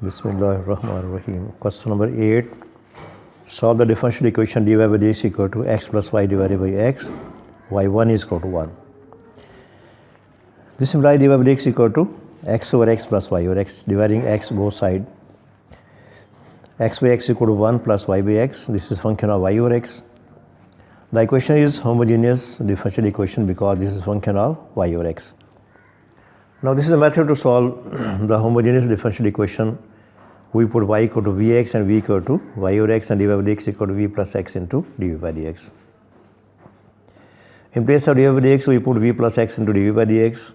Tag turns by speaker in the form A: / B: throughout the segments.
A: Bismillahirrahmanirrahim. Question number 8. Solve the differential equation dy by dx equal to x plus y divided by x, y1 is equal to 1. This implies dy by dx equal to x over x plus y, or x dividing x both sides. X by x equal to 1 plus y by x. This is function of y over x. The equation is homogeneous differential equation because this is function of y over x. Now this is a method to solve the homogeneous differential equation. We put y equal to vx and v equal to y over x, and dy by dx equal to v plus x into dv by dx. In place of dy by dx, we put v plus x into dv by dx,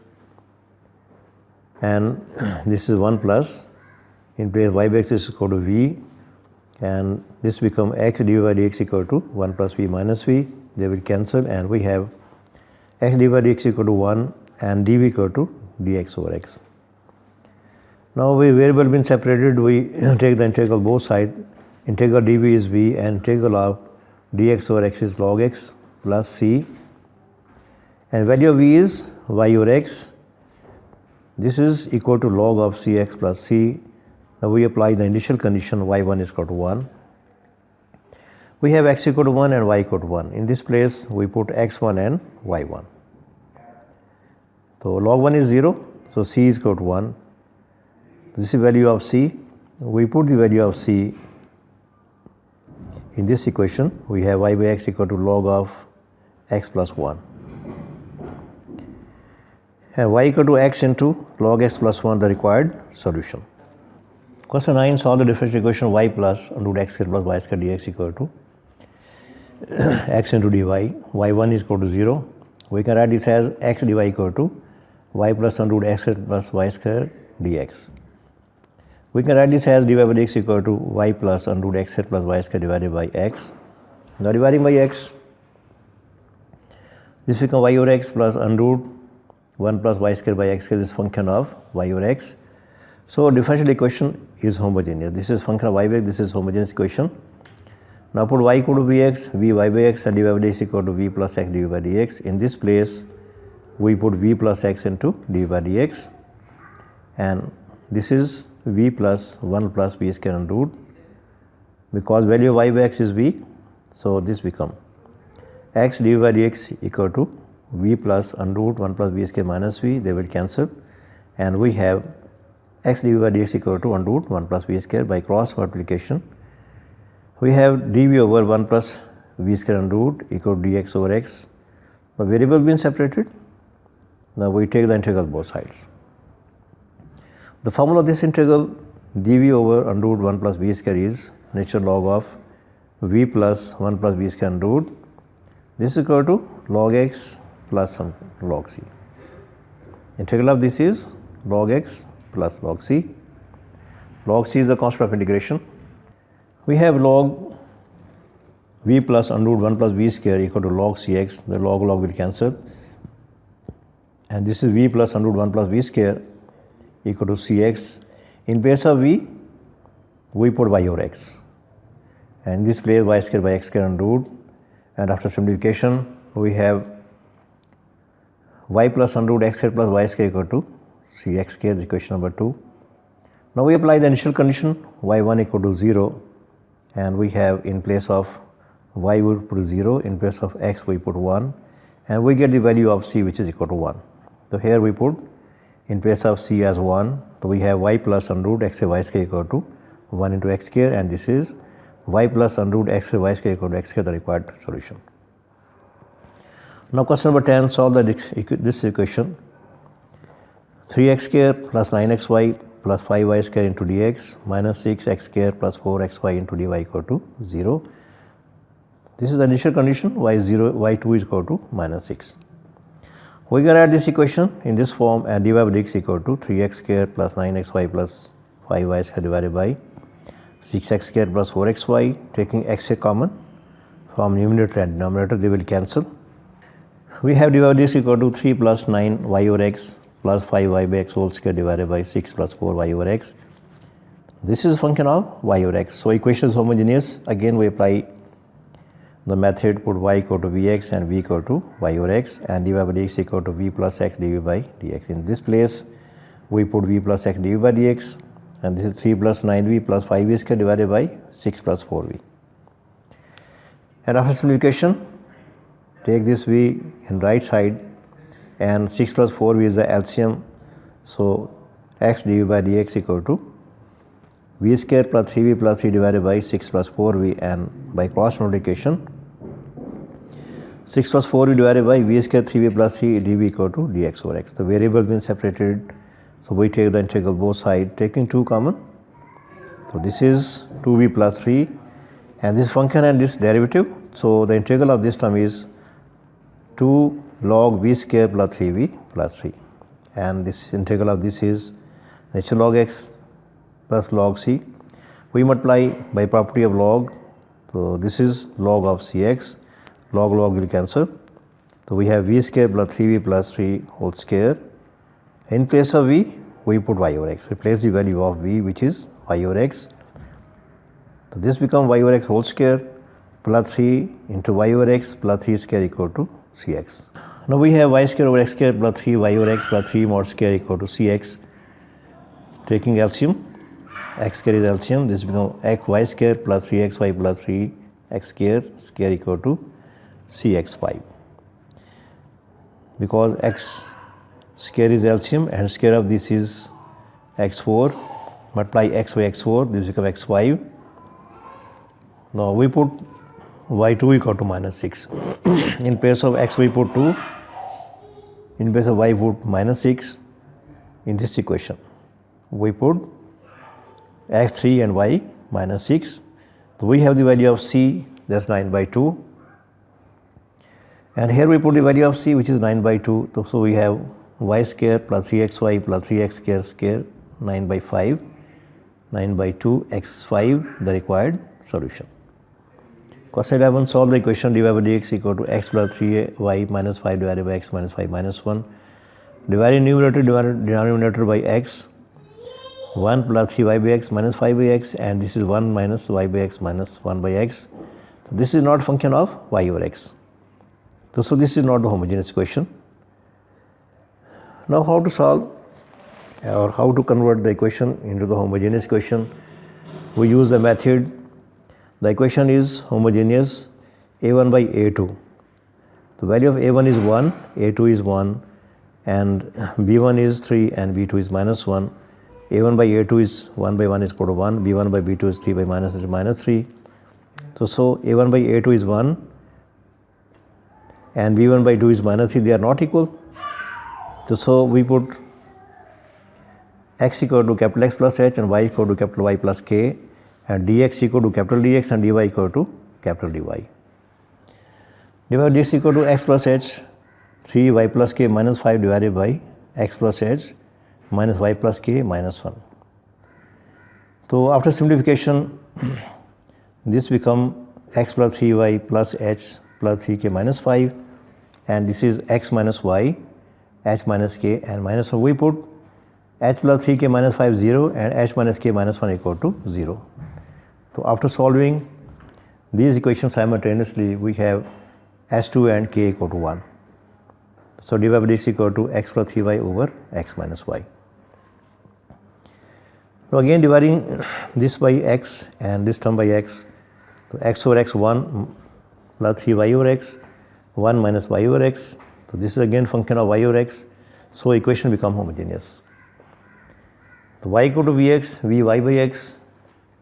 A: and this is 1 plus. In place y by x is equal to v, and this become x dv by dx equal to 1 plus v minus v. They will cancel, and we have x dv by dx equal to 1 and dv equal to dx over x. Now we variable been separated, we take the integral both sides. Integral dv is v and integral of dx over x is log x plus c, and value of v is y over x. This is equal to log of cx plus c. Now we apply the initial condition y1 is equal to 1. We have x equal to 1 and y equal to 1. In this place we put x1 and y1. So log 1 is 0, so c is equal to 1. This is value of c. We put the value of c in this equation. We have y by x equal to log of x plus 1. And y equal to x into log x plus 1, the required solution. Question 9. Solve the differential equation y plus root x square plus y square dx equal to x into dy. y1 is equal to 0. We can write this as x dy equal to y plus root x square plus y square dx. We can write this as dy by dx equal to y plus root x square plus y square divided by x. Now dividing by x, this become y over x plus root 1 plus y square by x square is function of y over x. So differential equation is homogeneous. This is function of y by x, this is homogeneous equation. Now put y equal to vx, v y by x, and dy by dx equal to v plus x dv by dx. In this place we put v plus x into dv by dx, and this is v plus 1 plus v square and root, because value of y by x is v, so this become x dv by dx equal to v plus root 1 plus v square minus v. They will cancel, and we have x dv by dx equal to root 1 plus v square. By cross multiplication we have dv over 1 plus v square and root equal to dx over x. The variable been separated. Now we take the integral both sides. The formula of this integral dv over root 1 plus v square is natural log of v plus 1 plus v square and root. This is equal to log x plus some log c. Integral of this is log x plus log c. Log c is the constant of integration. We have log v plus root 1 plus v square equal to log cx. The log will cancel, and this is v plus root 1 plus v square equal to cx. In place of v, we put y over x, and in this place y square by x square and root, and after simplification we have y plus root x square plus y square equal to cx square, equation number 2. Now we apply the initial condition y1 equal to 0, and we have in place of y we put 0, in place of x we put 1, and we get the value of c which is equal to 1. So here we put in place of c as 1, so we have y plus root x square y square equal to 1 into x square, and this is y plus root x square y square equal to x square, the required solution. Now question number 10. Solve this equation. 3x square plus 9xy plus 5y square into dx minus 6x square plus 4xy into dy equal to 0. This is the initial condition, y0, y2 is equal to minus 6. We can write this equation in this form, and dy by dx equal to 3x square plus 9xy plus 5y square divided by 6x square plus 4xy. Taking x common from numerator and denominator, they will cancel. We have dy by dx equal to 3 plus 9y over x plus 5y by x whole square divided by 6 plus 4y over x. This is a function of y over x. So equation is homogeneous. Again we apply the method, put y equal to vx and v equal to y over x, and dy by dx equal to v plus x dv by dx. In this place we put v plus x dv by dx, and this is 3 plus 9v plus 5v square divided by 6 plus 4v. And after simplification, take this v in right side, and 6 plus 4v is the LCM. So x dv by dx equal to v square plus 3v plus 3 divided by 6 plus 4v, and by cross multiplication 6 plus 4v divided by v square 3v plus 3 dv equal to dx over x. The variable has been separated, so we take the integral both sides, taking 2 common. So this is 2v plus 3, and this function and this derivative. So the integral of this term is 2 log v square plus 3v plus 3, and this integral of this is natural log x plus log c. We multiply by property of log, so this is log of cx, log will cancel. So we have v square plus 3v plus 3 whole square. In place of v, we put y over x, replace the value of v, which is y over x. So this becomes y over x whole square plus 3 into y over x plus 3 square equal to cx. Now we have y square over x square plus 3 y over x plus 3 mod square equal to cx. Taking LCM, x square is LCM, this becomes x y square plus 3xy plus 3x square equal to cx5. Because x square is LCM and square of this is x4, multiply x by x4, this becomes x5. Now we put y2 equal to minus 6. In place of x we put 2, in place of y put minus 6. In this equation we put x3 and y minus 6. So we have the value of c, that's 9 by 2, and here we put the value of c, which is 9 by 2. So we have y square plus 3xy plus 3x square 9 by 5, 9 by 2 x5, the required solution. Question 11, solve the equation dy by dx equal to x plus 3y minus 5 divided by x minus 5 minus 1. Dividing numerator denominator by x, 1 plus 3y by x minus 5 by x, and this is 1 minus y by x minus 1 by x. So this is not function of y over x. So this is not the homogeneous equation. Now how to solve or how to convert the equation into the homogeneous equation? We use the method. The equation is homogeneous, a1 by a2. The value of a1 is 1, a2 is 1, and b1 is 3 and b2 is minus 1. a1 by a2 is 1 by 1 is equal to 1, b1 by b2 is 3 by minus 3. So a1 by a2 is 1 and b1 by 2 is minus 3, they are not equal. So we put x equal to capital X plus h and y equal to capital Y plus k, and dx equal to capital Dx and dy equal to capital Dy. dy by dx equal to x plus h, 3y plus k minus 5 divided by x plus h minus y plus k minus 1. So after simplification, this become x plus 3y plus h plus 3k minus 5, and this is x minus y, h minus k, and minus 1. We put h plus 3k minus 5 0 and h minus k minus 1 equal to 0. So after solving these equations simultaneously, we have h2 and k equal to 1. So dy by dx equal to x plus 3y over x minus y. So again dividing this by x and this term by x, so x over x 1 plus 3y over x, 1 minus y over x. So this is again function of y over x. So equation become homogeneous. So y equal to vx, vy by x,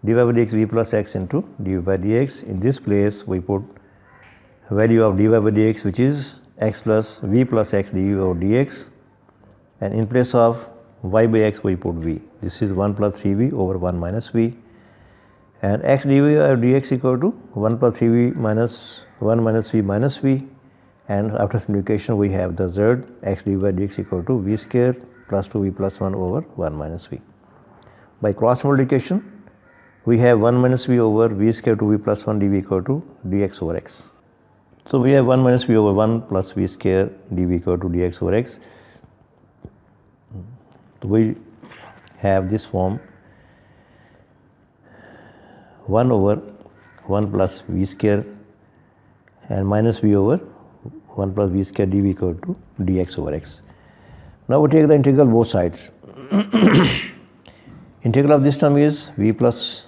A: dy by dx v plus x into dy by dx. In this place we put value of dy by dx, which is x plus v plus x dy over dx, and in place of y by x we put v. This is 1 plus 3v over 1 minus v, and x dy over dx equal to 1 plus 3v minus 1 minus v minus v, and after simplification we have the z x dy by dx equal to v square plus 2v plus 1 over 1 minus v. By cross multiplication we have 1 minus v over v square 2v plus 1 dv equal to dx over x. So we have 1 minus v over 1 plus v square dv equal to dx over x. We have this form 1 over 1 plus v square and minus v over 1 plus v square dv equal to dx over x. Now we take the integral both sides. Integral of this term is v plus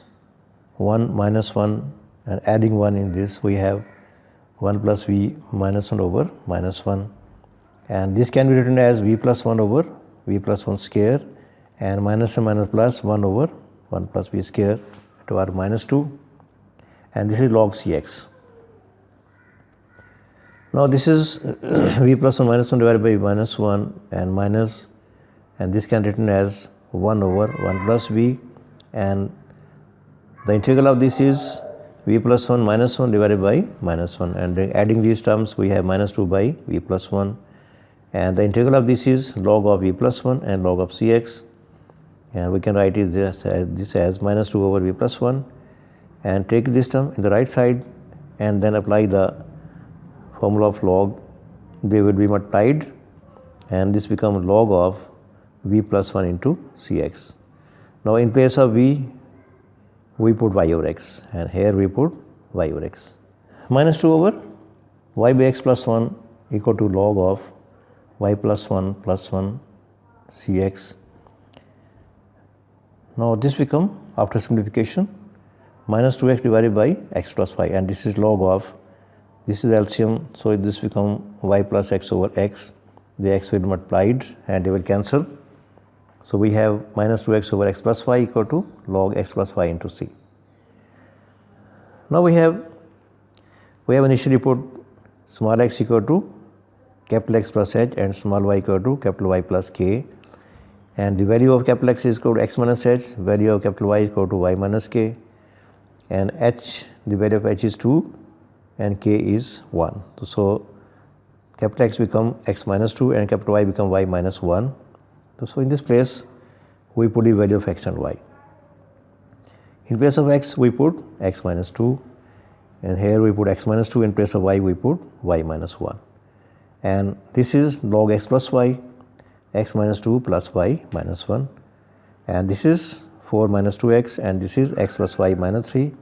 A: 1 minus 1, and adding 1 in this we have 1 plus v minus 1 over minus 1, and this can be written as v plus 1 over v plus 1 square, and minus and minus plus 1 over 1 plus v square to our minus 2, and this is log Cx. Now this is v plus 1 minus 1 divided by minus 1 and minus, and this can be written as 1 over 1 plus v, and the integral of this is v plus 1 minus 1 divided by minus 1, and adding these terms we have minus 2 by v plus 1, and the integral of this is log of v plus 1 and log of Cx, and we can write this as minus 2 over v plus 1, and take this term in the right side and then apply the formula of log. They will be multiplied, and this becomes log of v plus 1 into Cx. Now in place of v we put y over x, and here we put y over x. Minus 2 over y by x plus 1 equal to log of y plus 1 Cx. Now this become, after simplification, minus 2x divided by x plus y, and this is log of, this is LCM, so this become y plus x over x. The x will be multiplied and they will cancel. So we have minus 2x over x plus y equal to log x plus y into c. Now we have initially put small x equal to capital X plus h and small y equal to capital Y plus k, and the value of capital X is equal to x minus h, value of capital Y is equal to y minus k, and h, the value of h is 2 and k is 1. So capital X become x minus 2 and capital Y become y minus 1. So in this place we put the value of x and y. In place of x we put x minus 2, and here we put x minus 2. In place of y we put y minus 1, and this is log x plus y, x minus 2 plus y minus 1, and this is 4 minus 2x, and this is x plus y minus 3,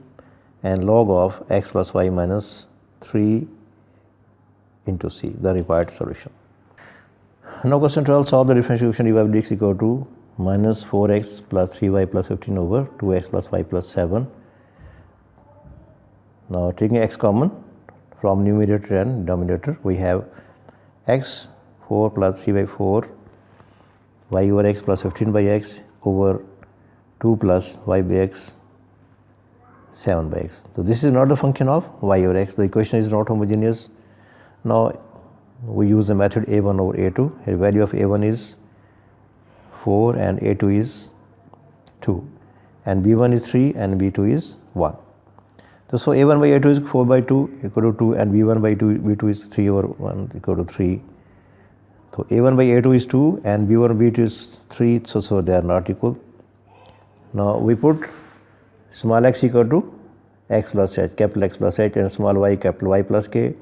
A: and log of x plus y minus 3 into c, the required solution. Now question 12, solve the differential equation dy by dx equal to minus 4x plus 3y plus 15 over 2x plus y plus 7. Now taking x common from numerator and denominator, we have x 4 plus 3 by 4 y over x plus 15 by x over 2 plus y by x 7 by x. So this is not a function of y over x. The equation is not homogeneous. Now we use the method a1 over a2. Here value of a1 is 4 and a2 is 2, and b1 is 3 and b2 is 1. So a1 by a2 is 4 by 2 equal to 2, and b1 by b2 is 3 over 1 equal to 3. So a1 by a2 is 2 and b1 by b2 is 3, so they are not equal. Now we put small x equal to x plus h, capital X plus h, and small y capital Y plus k,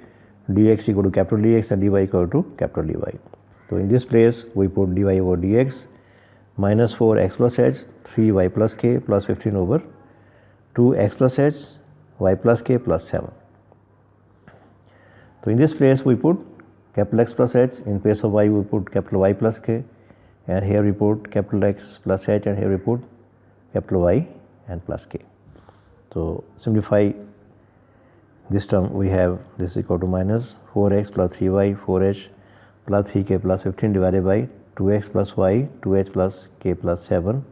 A: dx equal to capital Dx and dy equal to capital Dy. So in this place we put dy over dx minus 4x plus h, 3y plus k plus 15 over 2x plus h, y plus k plus 7. So in this place we put capital X plus h, in place of y we put capital Y plus k, and here we put capital X plus h, and here we put capital Y and plus k. So simplify this term, we have this equal to minus 4x plus 3y 4h plus 3k plus 15 divided by 2x plus y 2h plus k plus 7.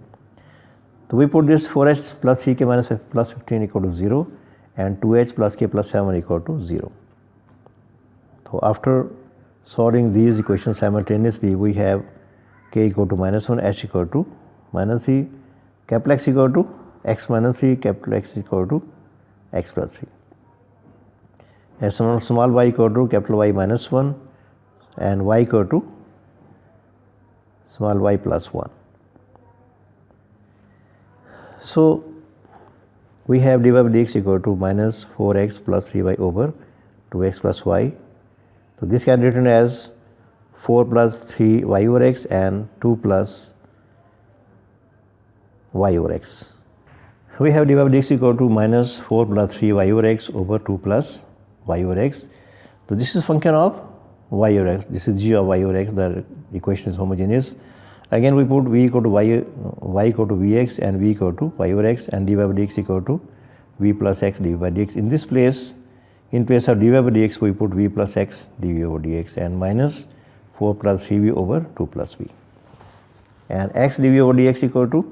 A: So we put this 4h plus 3k minus plus 15 equal to 0, and 2h plus k plus 7 equal to 0. So after solving these equations simultaneously, we have k equal to minus 1, h equal to minus 3, capital X equal to x minus 3, capital X equal to x plus 3, and small y equal to capital Y minus 1, and y equal to small y plus 1. So we have dy by dx equal to minus 4x plus 3y over 2x plus y. So this can be written as 4 plus 3y over x and 2 plus y over x. We have dy by dx equal to minus 4 plus 3y over x over 2 plus y over x. So this is function of y over x. This is g of y over x. The equation is homogeneous. Again we put v equal to y equal to vx and v equal to y over x, and dy by dx equal to v plus x dv by dx. In this place, in place of dy by dx, we put v plus x dv over dx and minus 4 plus 3v over 2 plus v. And x dv over dx equal to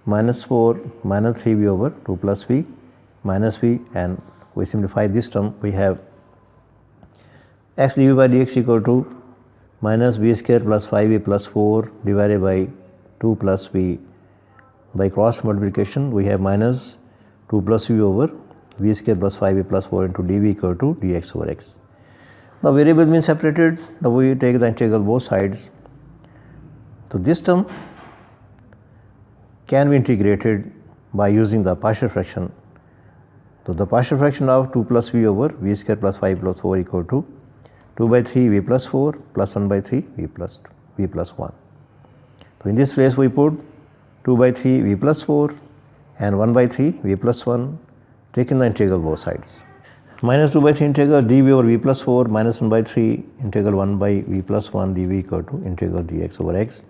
A: minus 4 minus 3v over 2 plus v minus v, and we simplify this term. We have x dv by dx equal to minus v square plus 5v plus 4 divided by 2 plus v. By cross multiplication, we have minus 2 plus v over v square plus 5v plus 4 into dv equal to dx over x. Now variable being separated, now we take the integral both sides. So this term can be integrated by using the partial fraction. So the partial fraction of 2 plus v over v square plus 5 plus 4 equal to 2 by 3 v plus 4 plus 1 by 3 v plus 1. So in this place we put 2 by 3 v plus 4 and 1 by 3 v plus 1, taking the integral both sides. Minus 2 by 3 integral dv over v plus 4 minus 1 by 3 integral 1 by v plus 1 dv equal to integral dx over x.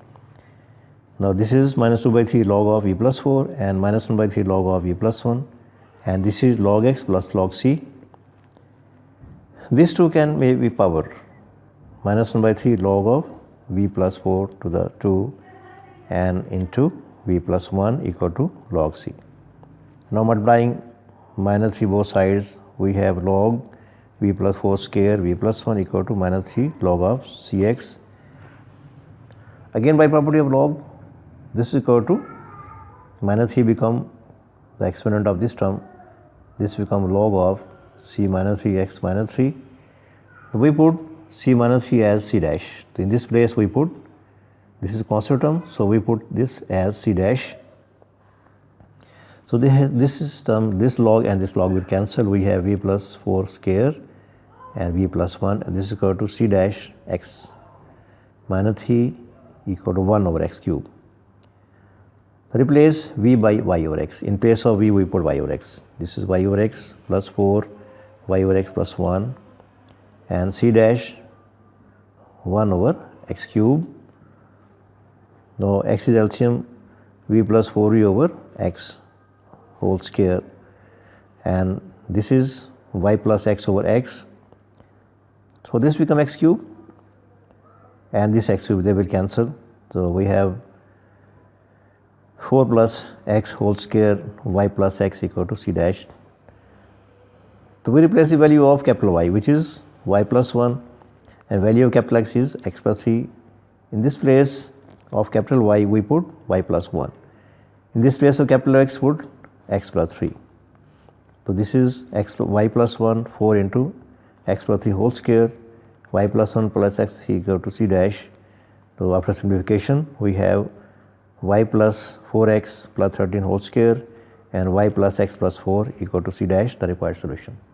A: Now this is minus 2 by 3 log of v plus 4 and minus 1 by 3 log of v plus 1, and this is log x plus log c. These two can be power, minus 1 by 3 log of v plus 4 to the 2 and into v plus 1 equal to log c. Now multiplying minus 3 both sides, we have log v plus 4 square v plus 1 equal to minus 3 log of cx. Again by property of log, this is equal to minus 3 become the exponent of this term, this become log of c minus 3 x minus 3. We put c minus 3 as c dash. So in this place we put, this is constant term, so we put this as c dash. So this is term, this log and this log will cancel. We have v plus 4 square and v plus 1, and this is equal to c dash x minus 3 equal to 1 over x cube. Replace v by y over x. In place of v we put y over x. This is y over x plus 4, y over x plus 1, and c dash 1 over x cube. Now x is LCM, v plus 4v over x whole square, and this is y plus x over x. So this become x cube, and this x cube they will cancel. So we have 4 plus x whole square y plus x equal to c dash. So we replace the value of capital Y, which is y plus 1, and value of capital X is x plus 3. In this place of capital Y we put y plus 1. In this place of capital X put x plus 3. So this is y plus 1 4 into x plus 3 whole square, y plus 1 plus x equal to c dash. So after simplification we have y plus 4x plus 13 whole square and y plus x plus 4 equal to c dash, the required solution.